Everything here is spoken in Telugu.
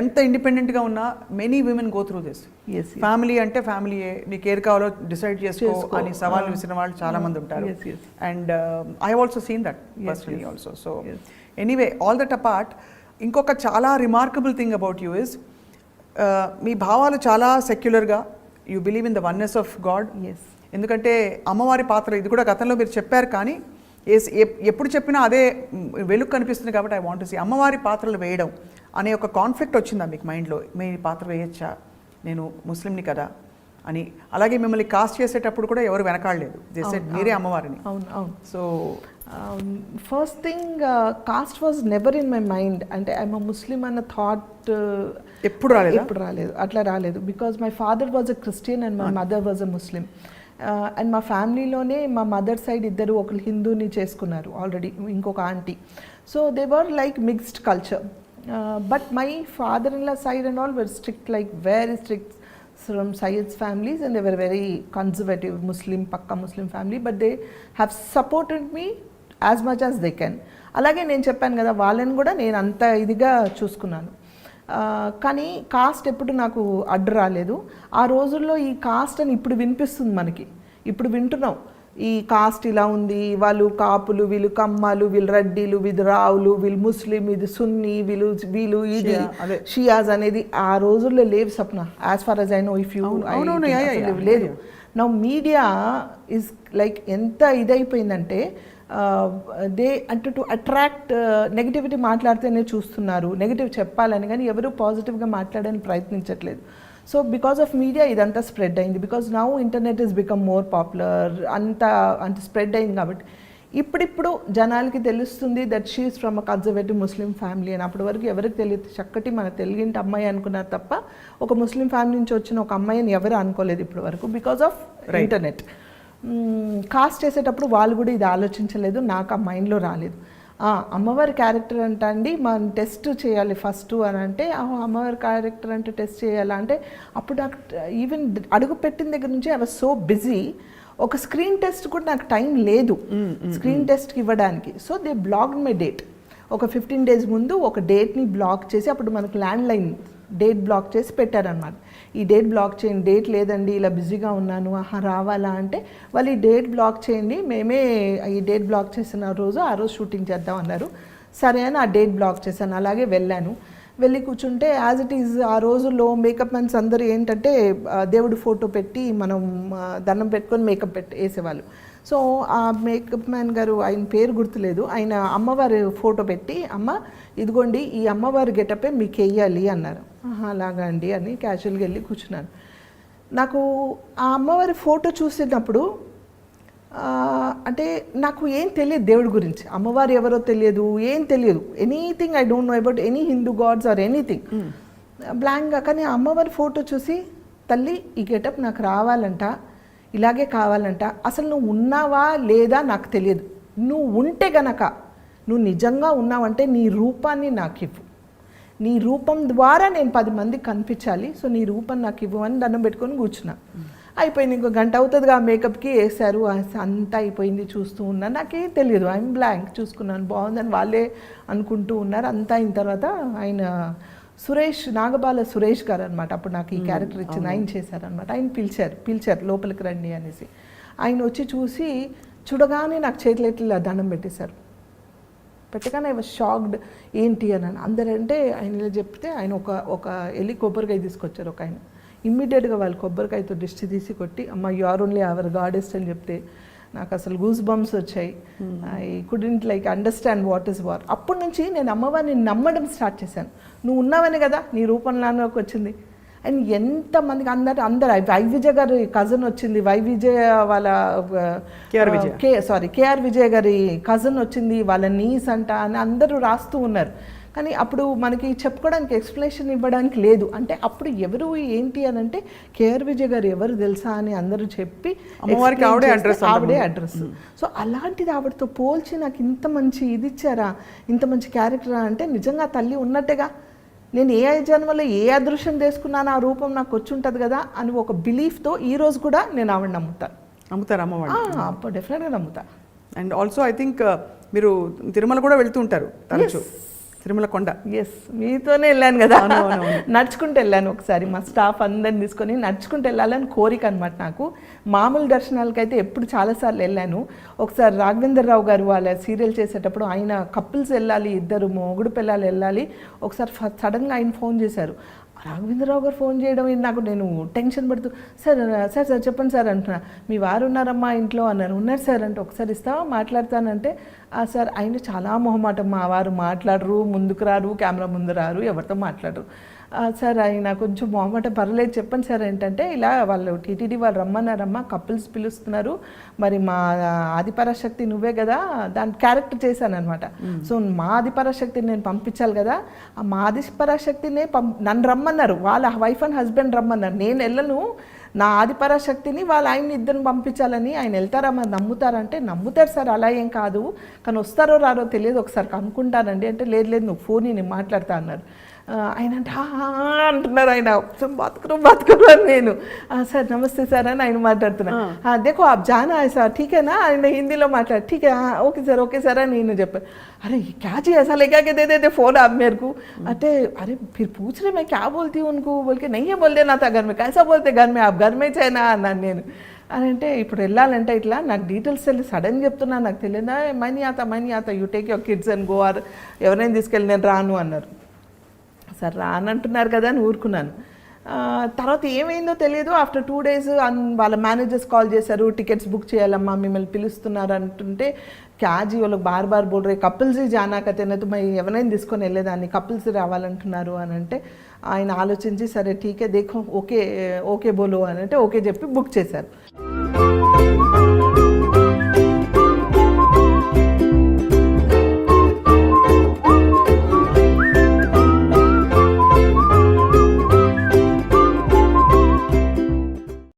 ఎంత ఇండిపెండెంట్గా ఉన్నా many women go through this. Family అంటే ఫ్యామిలీయే, నీకు ఏది కావాలో డిసైడ్ చేసుకో అని సవాల్ విసిరిన వాళ్ళు చాలా మంది ఉంటారు. And I have also seen that personally also. So anyway, all that apart, ఇంకొక చాలా remarkable thing about you is మీ భావాలు చాలా సెక్యులర్గా, you believe in the oneness of God. ఎందుకంటే అమ్మవారి పాత్ర ఇది కూడా గతంలో మీరు చెప్పారు, కానీ ఎప్పుడు చెప్పినా అదే వెలుగు కనిపిస్తుంది. కాబట్టి ఐ వాంట్ టు సీ అమ్మవారి పాత్రలు వేయడం అనే ఒక కాన్ఫ్లిక్ట్ వచ్చిందా మీకు మైండ్లో? మీ పాత్ర వేయచ్చా, నేను ముస్లింని కదా అని. అలాగే మిమ్మల్ని కాస్ట్ చేసేటప్పుడు కూడా ఎవరు వెనకాడలేదు, మీరే అమ్మవారిని. అవును అవును. So first thing, cost was never in my mind. అంటే ఐఎమ్ ముస్లిం అన్న థాట్ ఎప్పుడు రాలేదు, అట్లా రాలేదు. Because my father was a Christian and my mother was a Muslim. And మా ఫ్యామిలీలోనే మా మదర్ సైడ్ ఇద్దరు, ఒకరు హిందూని చేసుకున్నారు ఆల్రెడీ, ఇంకొక aunty. So they were like mixed culture. But my father in law side and all were strict, like very strict from Syed's families, and they were very conservative Muslim, pakka Muslim family, but they have supported me as much as they can. అలాగే నేను చెప్పాను కదా, వాళ్ళని కూడా నేను అంత ఇదిగా చూసుకున్నాను. కానీ కాస్ట్ ఎప్పుడు నాకు అడ్డు రాలేదు. ఆ రోజుల్లో ఈ కాస్ట్ అని ఇప్పుడు వినిపిస్తుంది మనకి, ఇప్పుడు వింటున్నాం ఈ కాస్ట్ ఇలా ఉంది, వాళ్ళు కాపులు, వీళ్ళు కమ్మాలు, వీళ్ళు రెడ్డిలు, వీళ్ళు రావులు, వీళ్ళు ముస్లిం, ఇది సున్నీ, వీళ్ళు ఇది షియాజ్ అనేది ఆ రోజుల్లో లేవు Sapna. As far as I know, if you లేదు. నా మీడియా ఈజ్ లైక్ ఎంత ఇదైపోయిందంటే, దే అంటే టు అట్రాక్ట్ నెగిటివిటీ మాట్లాడితేనే చూస్తున్నారు, నెగిటివ్ చెప్పాలని, కానీ ఎవరు పాజిటివ్గా మాట్లాడని ప్రయత్నించట్లేదు. సో బికాస్ ఆఫ్ మీడియా ఇదంతా స్ప్రెడ్ అయింది. Because now internet is become more popular, అంత స్ప్రెడ్ అయింది. కాబట్టి ఇప్పుడిప్పుడు జనాలకి తెలుస్తుంది that she is from a conservative Muslim family అని. అప్పటి వరకు ఎవరికి తెలియదు. చక్కటి మన తెలుగింటి అమ్మాయి అనుకున్నారు తప్ప ఒక ముస్లిం ఫ్యామిలీ నుంచి వచ్చిన ఒక అమ్మాయిని ఎవరు అనుకోలేదు ఇప్పటి వరకు, బికాస్ ఆఫ్ ఇంటర్నెట్. కాస్ట్ చేసేటప్పుడు వాళ్ళు కూడా ఇది ఆలోచించలేదు, నాకు ఆ మైండ్లో రాలేదు. అమ్మవారి క్యారెక్టర్ అంట అండి మనం టెస్ట్ చేయాలి ఫస్ట్ అని అంటే, అమ్మవారి క్యారెక్టర్ అంటే టెస్ట్ చేయాలా అంటే, అప్పుడు నాకు ఈవెన్ అడుగు పెట్టిన దగ్గర నుంచి ఐ వాజ్ సో బిజీ, ఒక స్క్రీన్ టెస్ట్ కూడా నాకు టైం లేదు స్క్రీన్ టెస్ట్కి ఇవ్వడానికి. So they blocked my date. ఒక 15 days ముందు ఒక డేట్ని బ్లాక్ చేసి, అప్పుడు మనకు ల్యాండ్ లైన్ డేట్ బ్లాక్ చేసి పెట్టారనమాట. ఈ డేట్ బ్లాక్ చేయండి, డేట్ లేదండి ఇలా బిజీగా ఉన్నాను, రావాలా అంటే, వాళ్ళు ఈ డేట్ బ్లాక్ చేయండి, మేమే ఈ డేట్ బ్లాక్ చేసిన రోజు ఆ రోజు షూటింగ్ చేద్దాం అన్నారు. సరే అని ఆ డేట్ బ్లాక్ చేశాను. అలాగే వెళ్ళాను. వెళ్ళి కూర్చుంటే యాజ్ ఇట్ ఈజ్ ఆ రోజుల్లో మేకప్ మ్యాన్స్ అందరూ ఏంటంటే దేవుడు ఫోటో పెట్టి మనం దండం పెట్టుకొని మేకప్ వేసేవాళ్ళు. సో ఆ మేకప్ మ్యాన్ గారు, ఆయన పేరు గుర్తులేదు, ఆయన అమ్మవారి ఫోటో పెట్టి, అమ్మ ఇదిగోండి ఈ అమ్మవారి గెటపే మీకు వేయాలి అన్నారు. అలాగా అండి అని క్యాజువల్గా వెళ్ళి కూర్చున్నాను. నాకు ఆ అమ్మవారి ఫోటో చూసినప్పుడు అంటే నాకు ఏం తెలియదు దేవుడి గురించి, అమ్మవారు ఎవరో తెలియదు, ఏం తెలియదు, anything I don't know about any Hindu gods or anything, బ్లాంక్గా. కానీ ఆ అమ్మవారి ఫోటో చూసి, తల్లి ఈ గెటప్ నాకు రావాలంట, ఇలాగే కావాలంట, అసలు నువ్వు ఉన్నావా లేదా నాకు తెలియదు, నువ్వు ఉంటే గనక, నువ్వు నిజంగా ఉన్నావంటే నీ రూపాన్ని నాకు ఇవ్వు, నీ రూపం ద్వారా నేను 10 మందికి కనిపించాలి, సో నీ రూపం నాకు ఇవ్వు అని దండం పెట్టుకొని కూర్చున్నా. అయిపోయింది, ఇంకో గంట అవుతుందిగా ఆ మేకప్కి వేశారు, అంతా అయిపోయింది. చూస్తూ ఉన్నాను, నాకేం తెలియదు, ఐఎమ్ బ్లాంక్. చూసుకున్నాను, బాగుందని వాళ్ళే అనుకుంటూ ఉన్నారు. అంతా అయిన తర్వాత ఆయన సురేష్, నాగబాల సురేష్ గారు అనమాట, అప్పుడు నాకు ఈ క్యారెక్టర్ ఇచ్చింది, ఆయన చేశారనమాట. ఆయన పిలిచారు లోపలికి రండి అనేసి. ఆయన వచ్చి చూసి చూడగానే నాకు చేతులు ఎట్లా దండం పెట్టేశారు. పెట్టగానే ఐ వాజ్ షాక్డ్, ఏంటి అని. అందరంటే ఆయన ఇలా చెప్తే, ఆయన ఒక వెళ్ళి కొబ్బరికాయ తీసుకొచ్చారు ఒక ఆయన. ఇమ్మీడియట్గా వాళ్ళు కొబ్బరికాయతో దిష్టి తీసి కొట్టి, అమ్మ you are only our goddess అని చెప్తే నాకు అసలు గూస్ బంప్స్ వచ్చాయి. I couldn't like understand what is war. అప్పటి నుంచి నేను అమ్మవారిని నమ్మడం స్టార్ట్ చేశాను. నువ్వు ఉన్నావని కదా నీ రూపంలోకి వచ్చింది. అండ్ ఎంతమందికి అందరు వైవిజయ్ గారి కజిన్ వచ్చింది, వాళ్ళ కేఆర్ విజయ్ గారి కజిన్ వచ్చింది, వాళ్ళ నీస్ అంట అని అందరూ రాస్తూ ఉన్నారు. కానీ అప్పుడు మనకి చెప్పుకోవడానికి ఎక్స్ప్లెనేషన్ ఇవ్వడానికి లేదు. అంటే అప్పుడు ఎవరు ఏంటి అని అంటే, కేఆర్ విజయ్ గారు ఎవరు తెలుసా అని అందరూ చెప్పి ఆవిడే అడ్రస్. సో అలాంటిది ఆవిడతో పోల్చి నాకు ఇంత మంచి ఇది ఇచ్చారా, ఇంత మంచి క్యారెక్టరా అంటే నిజంగా తల్లి ఉన్నట్టుగా, నేను ఏ జన్మలో ఏ అదృశ్యం చేసుకున్నాను ఆ రూపం నాకు వచ్చి ఉంటుంది కదా అని ఒక బిలీఫ్తో ఈరోజు కూడా నేను ఆవిడ నమ్ముతారు అమ్మవాడు. డెఫినెట్గా నమ్ముతా. అండ్ ఆల్సో ఐ థింక్ మీరు తిరుమల కూడా వెళ్తూ ఉంటారు తరచు. తిరుమల కొండ. ఎస్, మీతోనే వెళ్ళాను కదా, అవునవును. నడుచుకుంటూ వెళ్ళాను ఒకసారి, మా స్టాఫ్ అందరిని తీసుకొని నడుచుకుంటూ వెళ్ళాలని కోరిక అనమాట నాకు. మామూలు దర్శనాలకైతే ఎప్పుడు చాలాసార్లు వెళ్ళాను. ఒకసారి రాఘవేంద్ర రావు గారు వాళ్ళ సీరియల్ చేసేటప్పుడు ఆయన కపుల్స్ వెళ్ళాలి, ఇద్దరు మొగుడు పిల్లలు వెళ్ళాలి, ఒకసారి సడన్గా ఆయన ఫోన్ చేశారు. రాఘవేంద్రరావు గారు ఫోన్ చేయడం నాకు, నేను టెన్షన్ పడుతూ సార్ సార్ సార్ చెప్పండి సార్ అంటున్నా. మీ వారు ఉన్నారమ్మా ఇంట్లో అన్నారు. ఉన్నారు సార్ అంటే ఒకసారి ఇస్తావా మాట్లాడతానంటే, సార్ ఆయన చాలా మొహమాటం, మా వారు మాట్లాడరు, ముందుకు రారు, కెమెరా ముందు రారు, ఎవరితో మాట్లాడరు. సార్ ఆయన కొంచెం మొహమాట, పర్లేదు చెప్పండి సార్ ఏంటంటే, ఇలా వాళ్ళు టీటీడీ వాళ్ళు రమ్మన్నారమ్మా, కపుల్స్ పిలుస్తున్నారు, మరి మా ఆదిపరాశక్తి నువ్వే కదా, దాని క్యారెక్టర్ చేశాను అనమాట. సో మా ఆదిపరాశక్తిని నేను పంపించాలి కదా, మా ఆదిపరాశక్తినే నన్ను రమ్మన్నారు, వాళ్ళ వైఫ్ అండ్ హస్బెండ్ రమ్మన్నారు, నేను వెళ్ళను, నా ఆదిపరాశక్తిని వాళ్ళ ఆయన్ని ఇద్దరిని పంపించాలని. ఆయన వెళ్తారా మరి నమ్ముతారంటే, నమ్ముతారు సార్ అలా ఏం కాదు, కానీ వస్తారో రారో తెలియదు, ఒకసారి కనుక్కుంటానండి అంటే, లేదు లేదు నువ్వు ఫోన్ నేను మాట్లాడతా అన్నారు. ఆయన అంటే అంటున్నారు, ఆయన బతుకురు అని నేను, సార్ నమస్తే సార్ అని ఆయన మాట్లాడుతున్నా. దేఖో ఆప్ జానా హై సార్ ఠీకేనా, ఆయన హిందీలో మాట్లాడు, ఠీకే ఓకే సార్ అని నేను చెప్పాను. अरे क्या जी ऐसा लेगा के दे देते फ़ोन आप मेरे को, अरे अरे फिर पूछ रहे मैं क्या बोलती हूँ उनको, बोल के नहीं है बोल देना था घर में, कैसा बोलते घर में आप घर में చేయనా అన్నాను నేను. అని అంటే ఇప్పుడు వెళ్ళాలంటే ఇట్లా నాకు డీటెయిల్స్ వెళ్ళి సడన్ చెప్తున్నా, నాకు తెలియదా, మనీ ఆత you take your kids and go, or ఎవరైనా తీసుకెళ్ళి నేను రాను అన్నారు. సరే రానంటున్నారు కదా అని ఊరుకున్నాను. తర్వాత ఏమైందో తెలియదు. ఆఫ్టర్ 2 days వాళ్ళ మేనేజర్స్ కాల్ చేశారు, టికెట్స్ బుక్ చేయాలమ్మా మిమ్మల్ని పిలుస్తున్నారు అంటుంటే, క్యాజీ వాళ్ళకి బార్ బార్ బోల్ రే కపుల్స్ జానా కతేనైతే మరి ఎవరైనా తీసుకొని వెళ్ళేదాన్ని, కపుల్స్ రావాలంటున్నారు అని అంటే, ఆయన ఆలోచించి సరే ఠీకే దేఖో ఓకే ఓకే బోలో అని అంటే ఓకే చెప్పి బుక్ చేశారు.